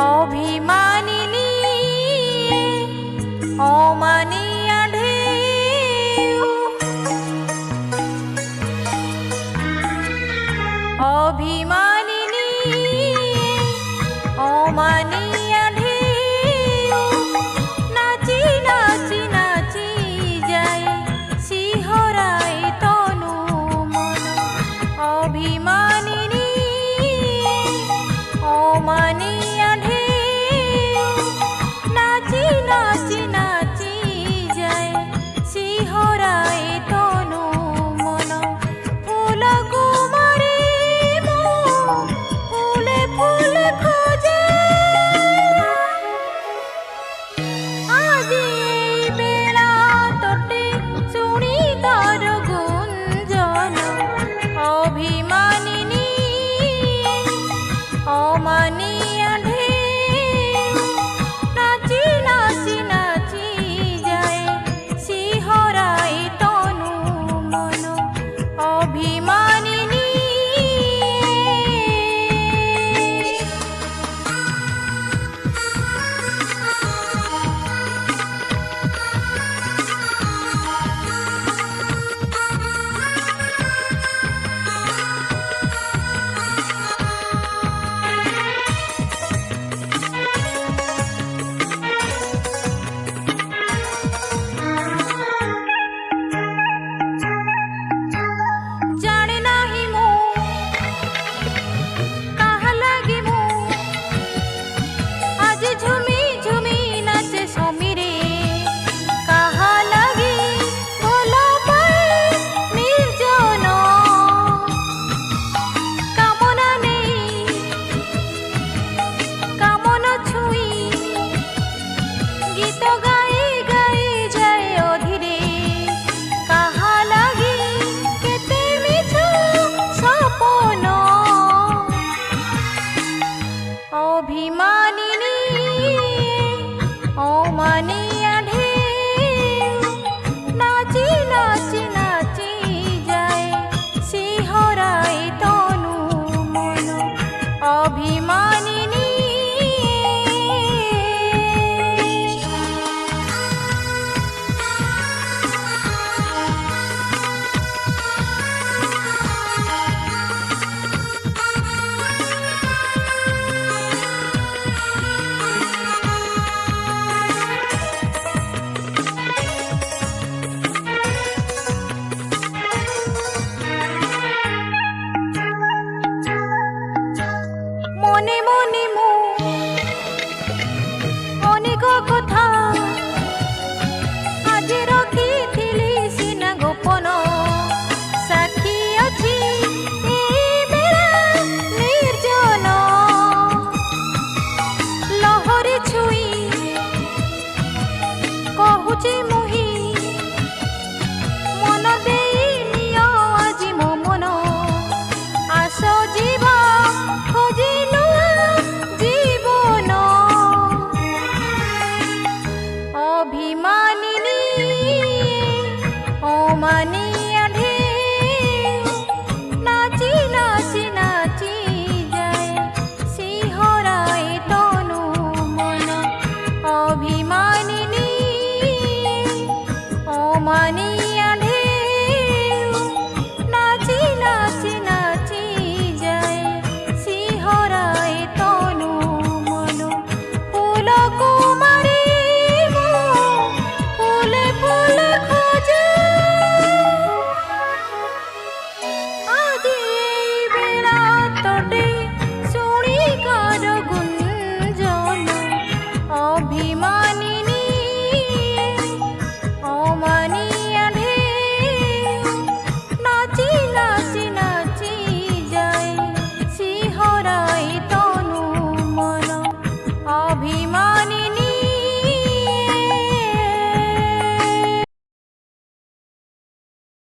অভিমানিনী অমানিয়া ঢেউ অভিমানিনী অমানিয়া ঢেউ নাচি নাচি নাচি যায় শিহরায় তনু মন অভিমানিনী অমানিয়া ঢেউ নাচি নাচি নাচি যায় শিহরায় তনু মন ফুল কুমারী ফুলে ফুলে খোঁজে আজি বেলা তোটে শুনি তার গুঞ্জন অভিমানিনী অমানিয়া ঢেউ নাচি নাচি নাচি যায় শিহরায় তনু মন অভিমানিনী জানে নাহি মু কাহা লাগি মু আজ ঝুমি ঝুমি নাচে সমীরে কাহা লাগি ভাল পাই নির্জন কামনা নেই কামনা ছুঁই গীত গাই গাই যায় অধীরে কাহা লাগি কেতে মিছু সপন অভিমানিনী অমানিয়া ঢেউ নাচি নাচি নাচি যায় শিহরায় তনু মন অভিমানিনী মনে মনে